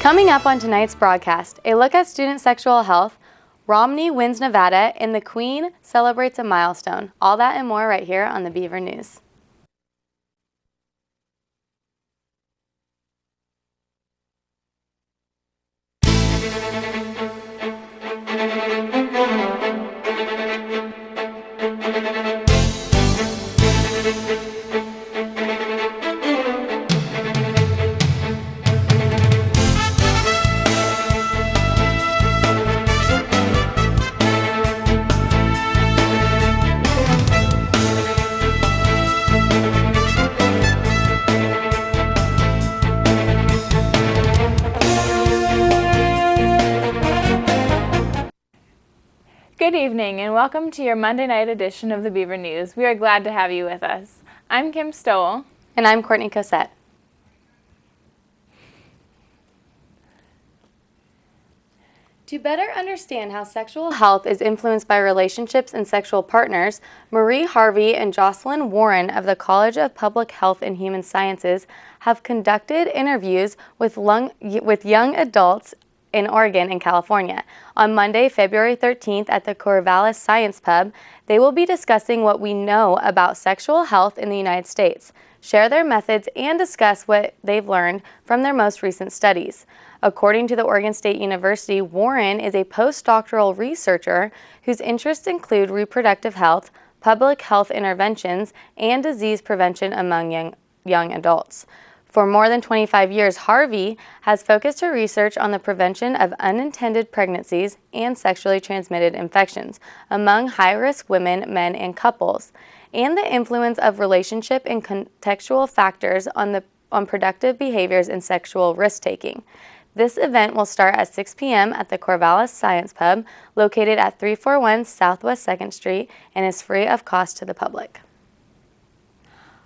Coming up on tonight's broadcast, a look at student sexual health, Romney wins Nevada, and the Queen celebrates a milestone. All that and more right here on the Beaver News. Good evening and welcome to your Monday night edition of the Beaver News. We are glad to have you with us. I'm Kim Stowell. And I'm Courtney Cossatte. To better understand how sexual health is influenced by relationships and sexual partners, Marie Harvey and Jocelyn Warren of the College of Public Health and Human Sciences have conducted interviews with young adults in Oregon and California. On Monday, February 13th at the Corvallis Science Pub, they will be discussing what we know about sexual health in the United States, share their methods, and discuss what they've learned from their most recent studies. According to the Oregon State University, Warren is a postdoctoral researcher whose interests include reproductive health, public health interventions, and disease prevention among young adults. For more than 25 years, Harvey has focused her research on the prevention of unintended pregnancies and sexually transmitted infections among high-risk women, men, and couples, and the influence of relationship and contextual factors on productive behaviors and sexual risk-taking. This event will start at 6 p.m. at the Corvallis Science Pub, located at 341 Southwest 2nd Street, and is free of cost to the public.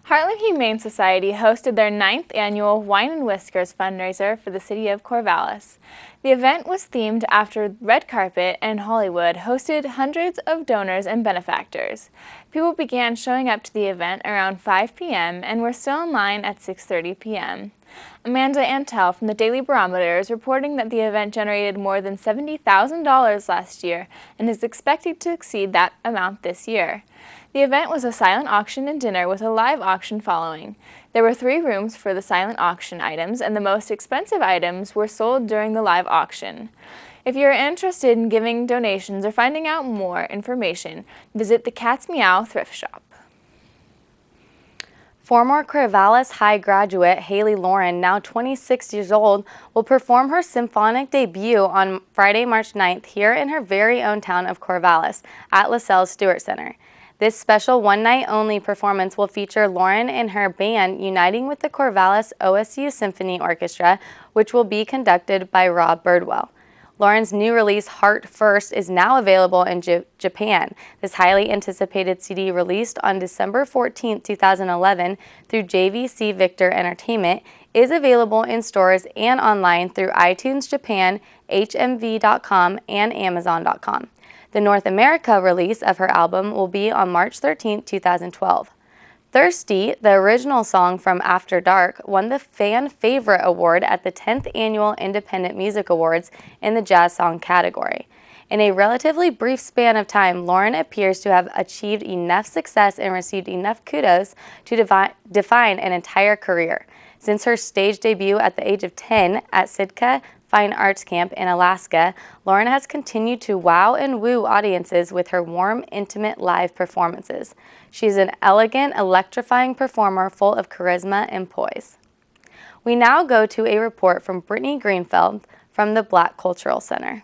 Heartland Humane Society hosted their 9th annual Wine and Whiskers fundraiser for the city of Corvallis. The event was themed after Red Carpet, and Hollywood hosted hundreds of donors and benefactors. People began showing up to the event around 5 p.m. and were still in line at 6:30 p.m. Amanda Antel from the Daily Barometer is reporting that the event generated more than $70,000 last year and is expected to exceed that amount this year. The event was a silent auction and dinner with a live auction following. There were 3 rooms for the silent auction items, and the most expensive items were sold during the live auction. If you're interested in giving donations or finding out more information, visit the Cat's Meow thrift shop. Former Corvallis High graduate Haley Lauren, now 26 years old, will perform her symphonic debut on Friday, March 9th here in her very own town of Corvallis at LaSalle's Stewart Center. This special one-night-only performance will feature Lauren and her band uniting with the Corvallis OSU Symphony Orchestra, which will be conducted by Rob Birdwell. Lauren's new release, Heart First, is now available in Japan. This highly anticipated CD, released on December 14, 2011 through JVC Victor Entertainment, is available in stores and online through iTunes Japan, HMV.com, and Amazon.com. The North America release of her album will be on March 13, 2012. Thirsty, the original song from After Dark, won the Fan Favorite Award at the 10th Annual Independent Music Awards in the Jazz Song category. In a relatively brief span of time, Lauren appears to have achieved enough success and received enough kudos to define an entire career. Since her stage debut at the age of 10 at Sitka Fine Arts Camp in Alaska, Lauren has continued to wow and woo audiences with her warm, intimate live performances. She's an elegant, electrifying performer full of charisma and poise. We now go to a report from Brittany Greenfeld from the Black Cultural Center.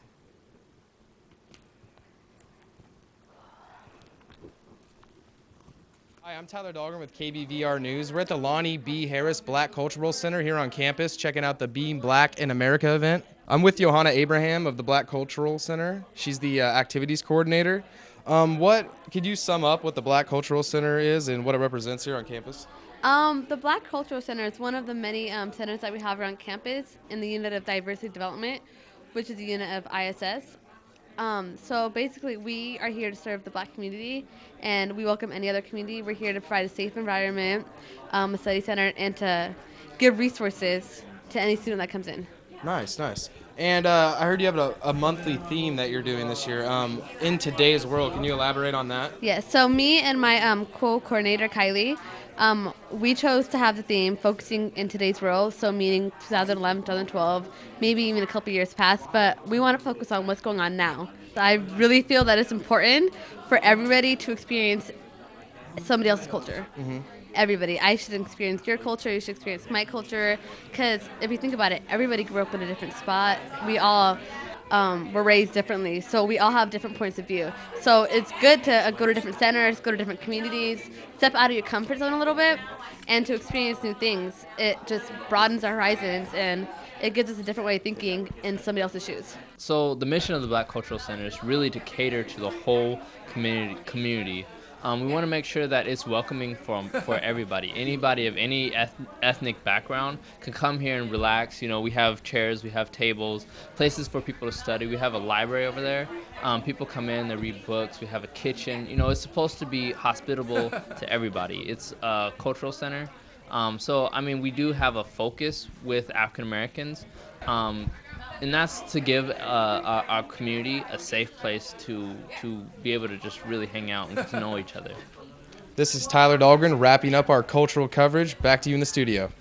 Hi, I'm Tyler Dahlgren with KBVR News. We're at the Lonnie B. Harris Black Cultural Center here on campus, checking out the Being Black in America event. I'm with Johanna Abraham of the Black Cultural Center. She's the activities coordinator. Could you sum up what the Black Cultural Center is and what it represents here on campus? The Black Cultural Center is one of the many centers that we have around campus in the unit of diversity development, which is the unit of ISS. So basically, we are here to serve the Black community, and we welcome any other community. We're here to provide a safe environment, a study center, and to give resources to any student that comes in. Nice, nice. And I heard you have a monthly theme that you're doing this year. In today's world, can you elaborate on that? Yes. So me and my co-coordinator Kylie, we chose to have the theme focusing in today's world. So meaning 2011, 2012, maybe even a couple years past. But we want to focus on what's going on now. I really feel that it's important for everybody to experience somebody else's culture. Everybody. I should experience your culture. You should experience my culture. Because if you think about it, everybody grew up in a different spot. We all were raised differently. So we all have different points of view. So it's good to go to different centers, go to different communities, step out of your comfort zone a little bit, and to experience new things. It just broadens our horizons, and it gives us a different way of thinking in somebody else's shoes. So the mission of the Black Cultural Center is really to cater to the whole community. We want to make sure that it's welcoming for everybody. Anybody of any ethnic background can come here and relax. You know, we have chairs, we have tables, places for people to study. We have a library over there. People come in, they read books. We have a kitchen. You know, it's supposed to be hospitable to everybody. It's a cultural center. So, I mean, we do have a focus with African Americans. And that's to give our community a safe place to be able to just really hang out and get to know each other. This is Tyler Dahlgren wrapping up our cultural coverage. Back to you in the studio.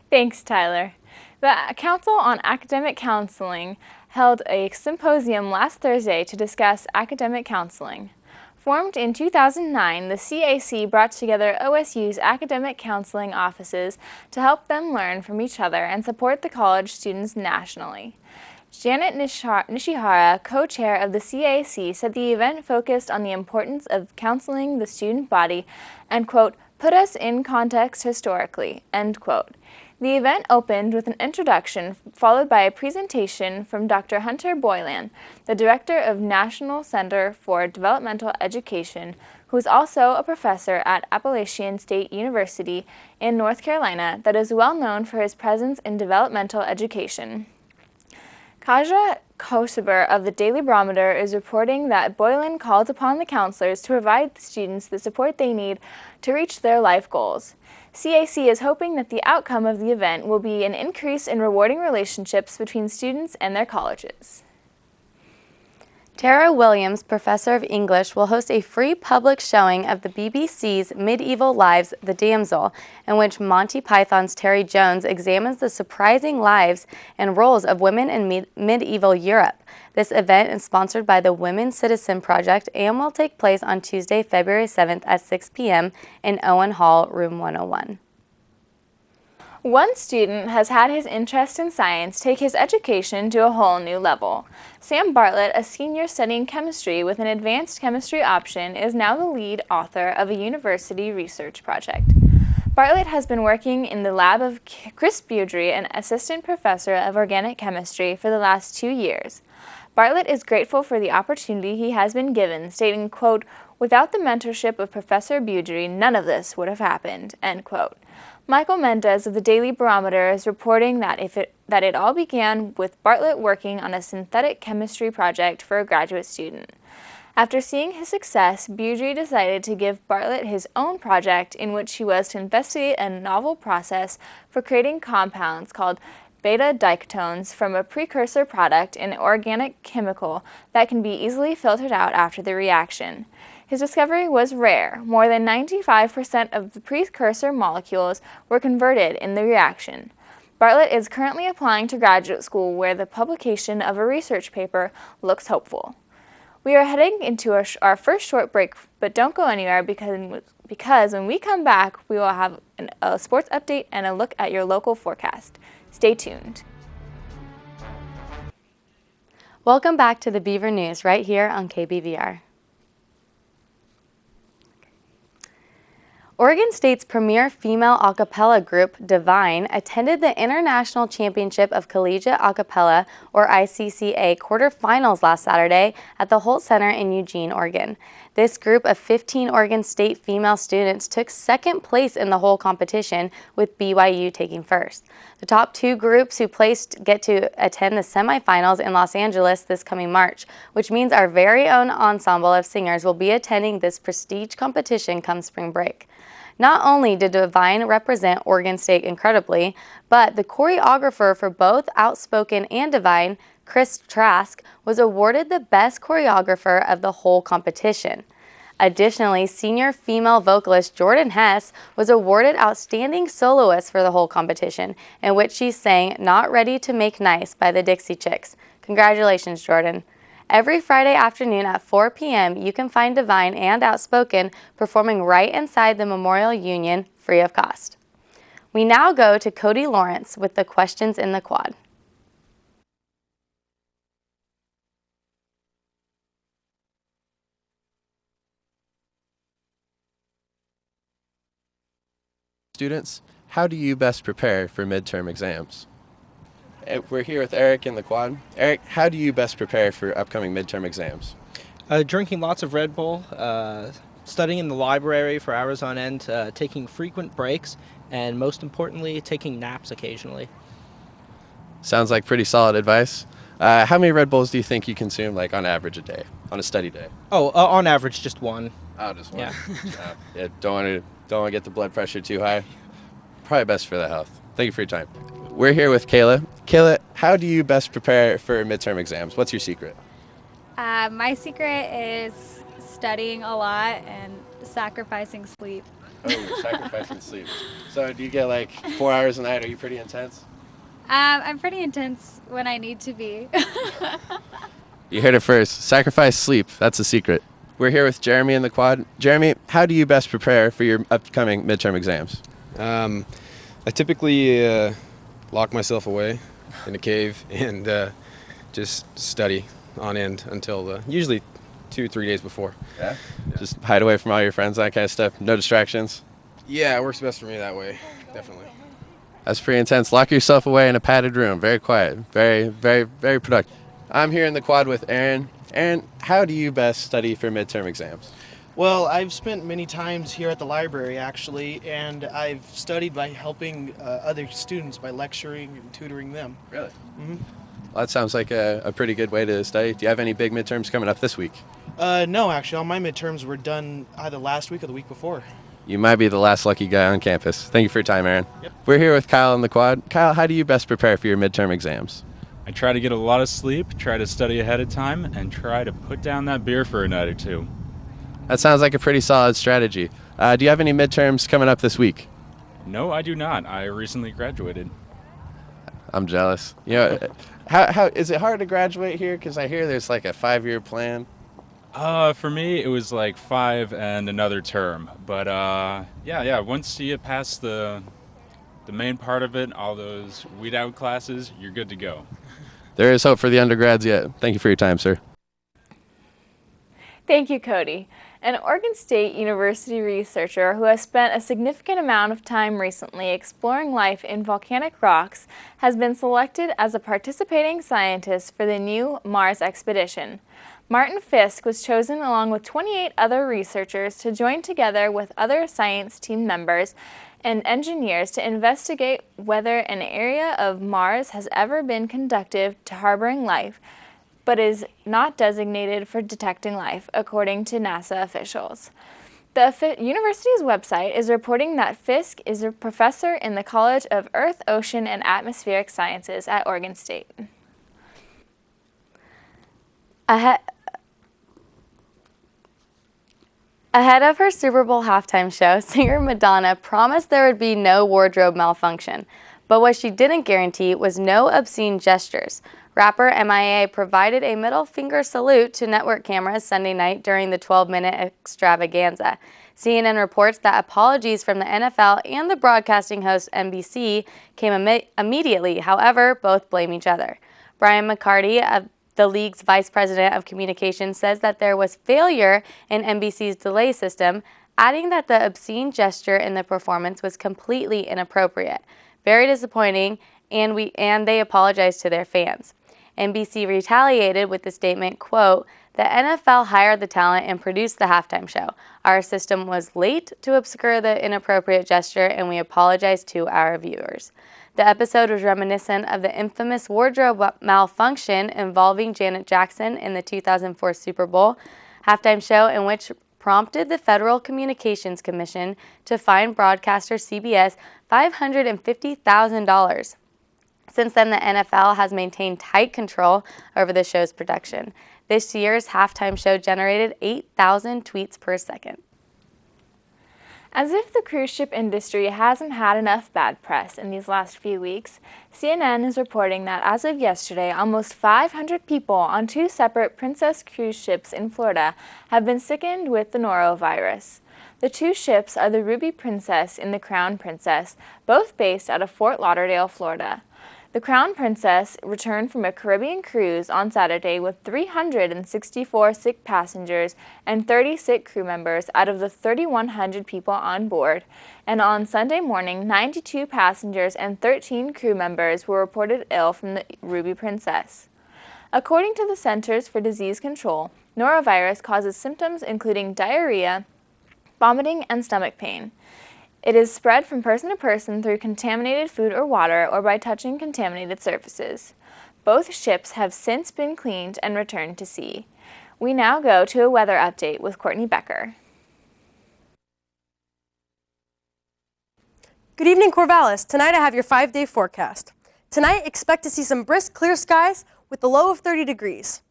Thanks, Tyler. The Council on Academic Counseling held a symposium last Thursday to discuss academic counseling. Formed in 2009, the CAC brought together OSU's academic counseling offices to help them learn from each other and support the college students nationally. Janet Nishihara, co-chair of the CAC, said the event focused on the importance of counseling the student body and, quote, put us in context historically, end quote. The event opened with an introduction followed by a presentation from Dr. Hunter Boylan, the director of National Center for Developmental Education, who is also a professor at Appalachian State University in North Carolina that is well known for his presence in developmental education. Kaja Kosober of the Daily Barometer is reporting that Boylan called upon the counselors to provide the students the support they need to reach their life goals. CAC is hoping that the outcome of the event will be an increase in rewarding relationships between students and their colleges. Tara Williams, professor of English, will host a free public showing of the BBC's Medieval Lives, The Damsel, in which Monty Python's Terry Jones examines the surprising lives and roles of women in medieval Europe. This event is sponsored by the Women's Citizen Project and will take place on Tuesday, February 7th at 6 p.m. in Owen Hall, room 101. One student has had his interest in science take his education to a whole new level. Sam Bartlett, a senior studying chemistry with an advanced chemistry option, is now the lead author of a university research project. Bartlett has been working in the lab of Chris Budry, an assistant professor of organic chemistry, for the last 2 years. Bartlett is grateful for the opportunity he has been given, stating, quote, without the mentorship of Professor Budry, none of this would have happened, end quote. Michael Mendez of the Daily Barometer is reporting that it all began with Bartlett working on a synthetic chemistry project for a graduate student. After seeing his success, Budry decided to give Bartlett his own project in which he was to investigate a novel process for creating compounds called beta-diketones from a precursor product in an organic chemical that can be easily filtered out after the reaction. His discovery was rare. More than 95% of the precursor molecules were converted in the reaction. Bartlett is currently applying to graduate school where the publication of a research paper looks hopeful. We are heading into our first short break, but don't go anywhere because when we come back, we will have a sports update and a look at your local forecast. Stay tuned. Welcome back to the Beaver News right here on KBVR. Oregon State's premier female a cappella group, Divine, attended the International Championship of Collegiate A Cappella, or ICCA, quarterfinals last Saturday at the Holt Center in Eugene, Oregon. This group of 15 Oregon State female students took second place in the whole competition, with BYU taking first. The top two groups who placed get to attend the semifinals in Los Angeles this coming March, which means our very own ensemble of singers will be attending this prestige competition come spring break. Not only did Divine represent Oregon State incredibly, but the choreographer for both Outspoken and Divine, Chris Trask, was awarded the best choreographer of the whole competition. Additionally, senior female vocalist Jordan Hess was awarded Outstanding Soloist for the whole competition, in which she sang Not Ready to Make Nice by the Dixie Chicks. Congratulations, Jordan. Every Friday afternoon at 4 p.m., you can find Divine and Outspoken performing right inside the Memorial Union free of cost. We now go to Cody Lawrence with the questions in the quad. Students, how do you best prepare for midterm exams? We're here with Eric in the quad. Eric, how do you best prepare for upcoming midterm exams? Drinking lots of Red Bull, studying in the library for hours on end, taking frequent breaks, and most importantly, taking naps occasionally. Sounds like pretty solid advice. How many Red Bulls do you think you consume, like, on average a day, on a study day? Oh, on average, just one. Oh, just one. Yeah. Yeah, don't want to get the blood pressure too high. Probably best for the health. Thank you for your time. We're here with Kayla. Kayla, how do you best prepare for midterm exams? What's your secret? My secret is studying a lot and sacrificing sleep. Oh, sacrificing sleep. So do you get like 4 hours a night? Are you pretty intense? I'm pretty intense when I need to be. You heard it first. Sacrifice sleep. That's the secret. We're here with Jeremy in the quad. Jeremy, how do you best prepare for your upcoming midterm exams? I typically lock myself away in a cave and just study on end until usually 2-3 days before. Yeah? Just hide away from all your friends, that kind of stuff. No distractions. Yeah, it works best for me that way, definitely. That's pretty intense. Lock yourself away in a padded room. Very quiet. Very, very, very productive. I'm here in the quad with Aaron. Aaron, how do you best study for midterm exams? Well, I've spent many times here at the library, actually, and I've studied by helping other students by lecturing and tutoring them. Really? Mm-hmm. Well, that sounds like a pretty good way to study. Do you have any big midterms coming up this week? No, actually, all my midterms were done either last week or the week before. You might be the last lucky guy on campus. Thank you for your time, Aaron. Yep. We're here with Kyle in the quad. Kyle, how do you best prepare for your midterm exams? I try to get a lot of sleep, try to study ahead of time, and try to put down that beer for a night or two. That sounds like a pretty solid strategy. Do you have any midterms coming up this week? No, I do not. I recently graduated. I'm jealous. You know, how is it hard to graduate here? Because I hear there's like a 5-year plan. For me, it was like 5 and another term. But yeah, once you get past the main part of it, all those weed out classes, you're good to go. There is hope for the undergrads yet. Thank you for your time, sir. Thank you, Cody. An Oregon State University researcher who has spent a significant amount of time recently exploring life in volcanic rocks has been selected as a participating scientist for the new Mars expedition. Martin Fisk was chosen along with 28 other researchers to join together with other science team members and engineers to investigate whether an area of Mars has ever been conducive to harboring life, but is not designated for detecting life, according to NASA officials. The university's website is reporting that Fisk is a professor in the College of Earth, Ocean, and Atmospheric Sciences at Oregon State. Ahead of her Super Bowl halftime show, singer Madonna promised there would be no wardrobe malfunction, but what she didn't guarantee was no obscene gestures. Rapper MIA provided a middle finger salute to network cameras Sunday night during the 12-minute extravaganza. CNN reports that apologies from the NFL and the broadcasting host NBC came immediately. However, both blame each other. Brian McCarty, the league's vice president of communications, says that there was failure in NBC's delay system, adding that the obscene gesture in the performance was completely inappropriate. Very disappointing, and they apologized to their fans. NBC retaliated with the statement, quote, "The NFL hired the talent and produced the halftime show. Our system was late to obscure the inappropriate gesture, and we apologize to our viewers." The episode was reminiscent of the infamous wardrobe malfunction involving Janet Jackson in the 2004 Super Bowl halftime show, in which prompted the Federal Communications Commission to fine broadcaster CBS $550,000. Since then, the NFL has maintained tight control over the show's production. This year's halftime show generated 8,000 tweets per second. As if the cruise ship industry hasn't had enough bad press in these last few weeks, CNN is reporting that as of yesterday, almost 500 people on 2 separate Princess cruise ships in Florida have been sickened with the norovirus. The 2 ships are the Ruby Princess and the Crown Princess, both based out of Fort Lauderdale, Florida. The Crown Princess returned from a Caribbean cruise on Saturday with 364 sick passengers and 30 sick crew members out of the 3,100 people on board, and on Sunday morning, 92 passengers and 13 crew members were reported ill from the Ruby Princess. According to the Centers for Disease Control, norovirus causes symptoms including diarrhea, vomiting, and stomach pain. It is spread from person to person through contaminated food or water or by touching contaminated surfaces. Both ships have since been cleaned and returned to sea. We now go to a weather update with Courtney Becker. Good evening, Corvallis. Tonight I have your 5-day forecast. Tonight, expect to see some brisk, clear skies with a low of 30 degrees.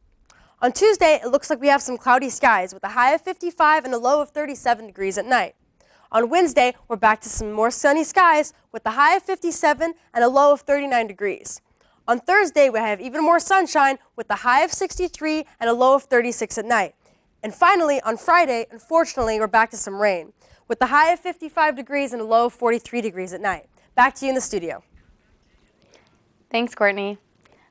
On Tuesday, it looks like we have some cloudy skies with a high of 55 and a low of 37 degrees at night. On Wednesday, we're back to some more sunny skies with a high of 57 and a low of 39 degrees. On Thursday, we have even more sunshine with a high of 63 and a low of 36 at night. And finally, on Friday, unfortunately, we're back to some rain with a high of 55 degrees and a low of 43 degrees at night. Back to you in the studio. Thanks, Courtney.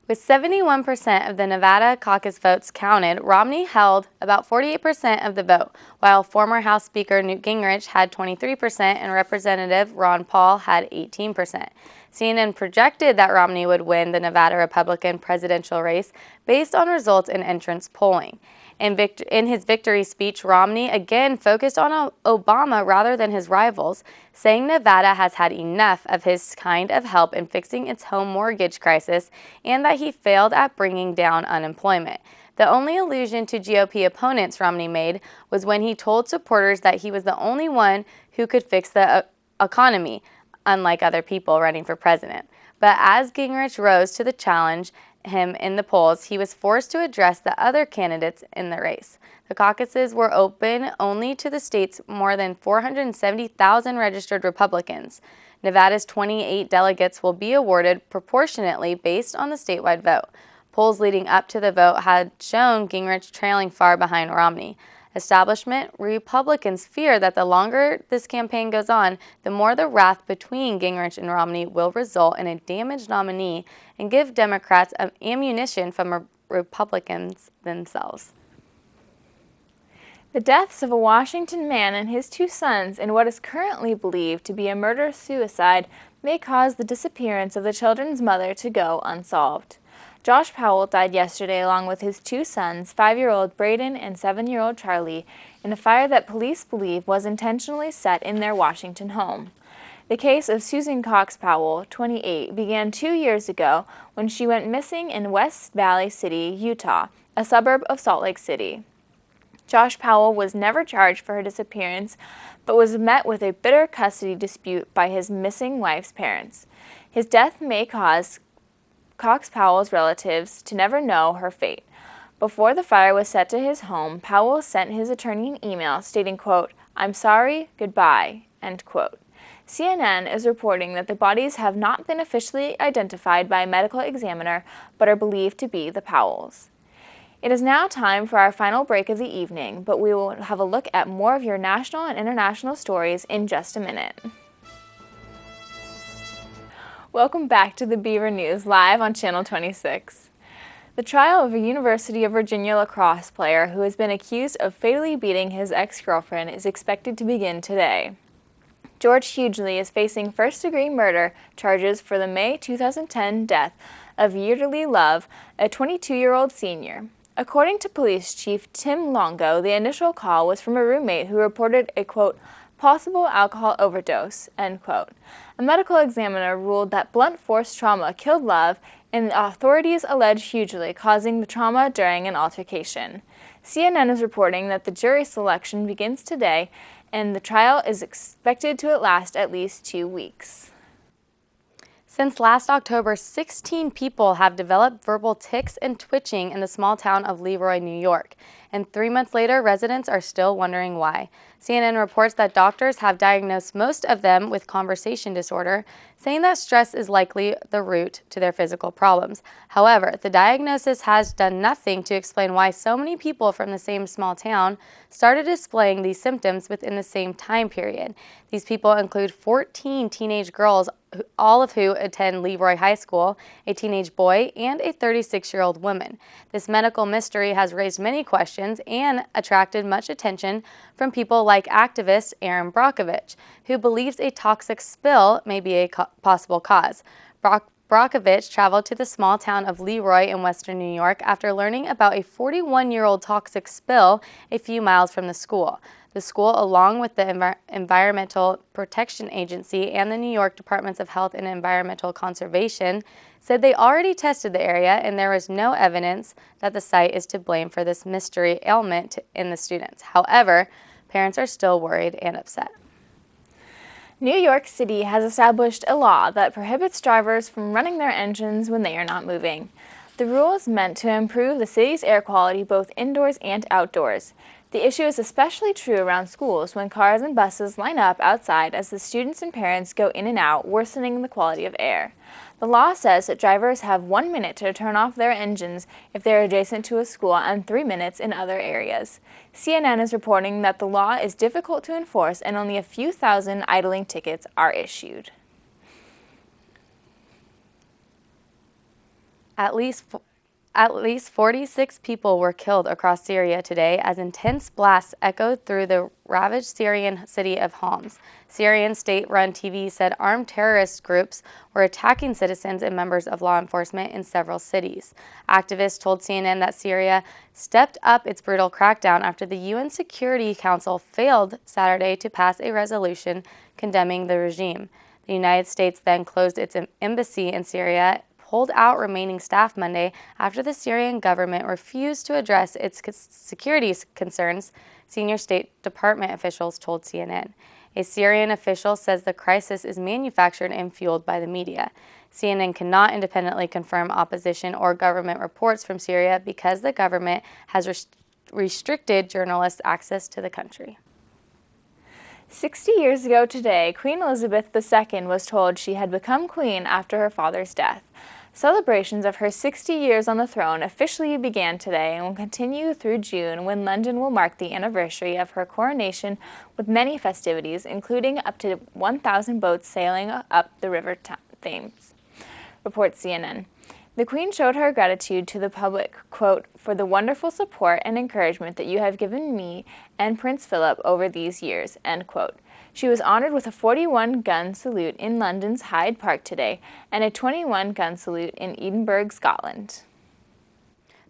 With 71% of the Nevada caucus votes counted, Romney held about 48% of the vote, while former House Speaker Newt Gingrich had 23% and Representative Ron Paul had 18%. CNN projected that Romney would win the Nevada Republican presidential race based on results in entrance polling. In his victory speech, Romney again focused on Obama rather than his rivals, saying Nevada has had enough of his kind of help in fixing its home mortgage crisis and that he failed at bringing down unemployment. The only allusion to GOP opponents Romney made was when he told supporters that he was the only one who could fix the economy, unlike other people running for president. But as Gingrich rose to the challenge him in the polls, he was forced to address the other candidates in the race. The caucuses were open only to the state's more than 470,000 registered Republicans. Nevada's 28 delegates will be awarded proportionately based on the statewide vote. Polls leading up to the vote had shown Gingrich trailing far behind Romney. Establishment Republicans fear that the longer this campaign goes on, the more the wrath between Gingrich and Romney will result in a damaged nominee and give Democrats ammunition from Republicans themselves. The deaths of a Washington man and his 2 sons in what is currently believed to be a murder-suicide may cause the disappearance of the children's mother to go unsolved. Josh Powell died yesterday along with his 2 sons, 5-year-old Braden and 7-year-old Charlie, in a fire that police believe was intentionally set in their Washington home. The case of Susan Cox Powell, 28, began 2 years ago when she went missing in West Valley City, Utah, a suburb of Salt Lake City. Josh Powell was never charged for her disappearance, but was met with a bitter custody dispute by his missing wife's parents. His death may cause Cox Powell's relatives to never know her fate. Before the fire was set to his home, Powell sent his attorney an email stating, quote, "I'm sorry, goodbye," end quote. CNN is reporting that the bodies have not been officially identified by a medical examiner, but are believed to be the Powells. It is now time for our final break of the evening, but we will have a look at more of your national and international stories in just a minute. Welcome back to the Beaver News, live on Channel 26. The trial of a University of Virginia lacrosse player who has been accused of fatally beating his ex-girlfriend is expected to begin today. George Hughley is facing first-degree murder charges for the May 2010 death of Yearly Love, a 22-year-old senior. According to Police Chief Tim Longo, the initial call was from a roommate who reported a, quote, possible alcohol overdose, end quote. A medical examiner ruled that blunt force trauma killed Love, and the authorities allege Hughley causing the trauma during an altercation. CNN is reporting that the jury selection begins today, and the trial is expected to last at least 2 weeks. Since last October, 16 people have developed verbal tics and twitching in the small town of Leroy, New York. And 3 months later, residents are still wondering why. CNN reports that doctors have diagnosed most of them with conversation disorder, saying that stress is likely the root to their physical problems. However, the diagnosis has done nothing to explain why so many people from the same small town started displaying these symptoms within the same time period. These people include 14 teenage girls, all of who attend Leroy High School, a teenage boy, and a 36-year-old woman. This medical mystery has raised many questions and attracted much attention from people like activist Aaron Brockovich, who believes a toxic spill may be a possible cause. Brockovich traveled to the small town of Leroy in western New York after learning about a 41-year-old toxic spill a few miles from the school. The school, along with the Environmental Protection Agency and the New York Departments of Health and Environmental Conservation, said they already tested the area and there was no evidence that the site is to blame for this mystery ailment in the students. However, parents are still worried and upset. New York City has established a law that prohibits drivers from running their engines when they are not moving. The rule is meant to improve the city's air quality both indoors and outdoors. The issue is especially true around schools when cars and buses line up outside as the students and parents go in and out, worsening the quality of air. The law says that drivers have 1 minute to turn off their engines if they are adjacent to a school and 3 minutes in other areas. CNN is reporting that the law is difficult to enforce and only a few thousand idling tickets are issued. At least 46 people were killed across Syria today as intense blasts echoed through the ravaged Syrian city of Homs. Syrian state-run TV said armed terrorist groups were attacking citizens and members of law enforcement in several cities. Activists told CNN that Syria stepped up its brutal crackdown after the UN Security Council failed Saturday to pass a resolution condemning the regime. The United States then closed its embassy in Syria, pulled out remaining staff Monday after the Syrian government refused to address its security concerns, senior State Department officials told CNN. A Syrian official says the crisis is manufactured and fueled by the media. CNN cannot independently confirm opposition or government reports from Syria because the government has restricted journalists' access to the country. 60 years ago today, Queen Elizabeth II was told she had become queen after her father's death. Celebrations of her 60 years on the throne officially began today and will continue through June, when London will mark the anniversary of her coronation with many festivities, including up to 1,000 boats sailing up the River Thames, reports CNN. The Queen showed her gratitude to the public, quote, "for the wonderful support and encouragement that you have given me and Prince Philip over these years," end quote. She was honored with a 41-gun salute in London's Hyde Park today and a 21-gun salute in Edinburgh, Scotland.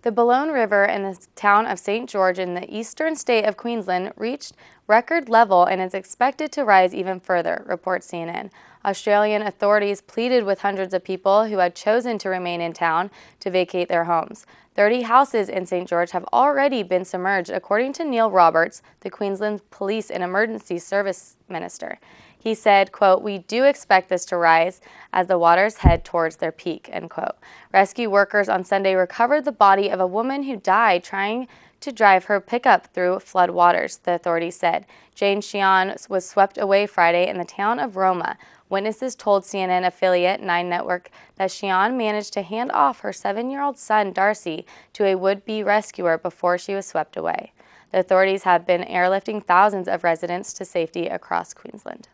The Boulogne River in the town of St. George in the eastern state of Queensland reached record level and is expected to rise even further, reports CNN. Australian authorities pleaded with hundreds of people who had chosen to remain in town to vacate their homes. 30 houses in St. George have already been submerged, according to Neil Roberts, the Queensland Police and Emergency Service Minister. He said, quote, "We do expect this to rise as the waters head towards their peak," end quote. Rescue workers on Sunday recovered the body of a woman who died trying to drive her pickup through flood waters, the authorities said. Jane Xian was swept away Friday in the town of Roma. Witnesses told CNN affiliate 9 Network that Xian managed to hand off her 7-year-old son, Darcy, to a would-be rescuer before she was swept away. The authorities have been airlifting thousands of residents to safety across Queensland.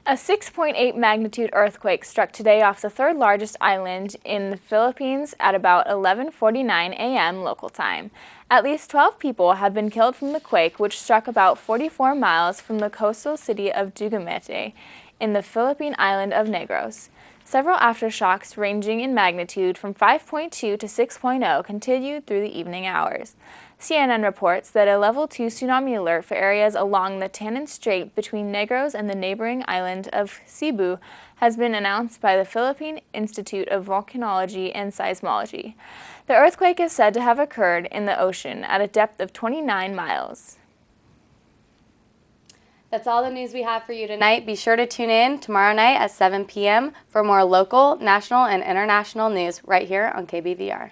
A 6.8 magnitude earthquake struck today off the third largest island in the Philippines at about 11:49 a.m. local time. At least 12 people have been killed from the quake, which struck about 44 miles from the coastal city of Dugamete in the Philippine island of Negros. Several aftershocks ranging in magnitude from 5.2 to 6.0 continued through the evening hours. CNN reports that a level 2 tsunami alert for areas along the Tanan Strait between Negros and the neighboring island of Cebu has been announced by the Philippine Institute of Volcanology and Seismology. The earthquake is said to have occurred in the ocean at a depth of 29 miles. That's all the news we have for you tonight. Be sure to tune in tomorrow night at 7 p.m. for more local, national, and international news right here on KBVR.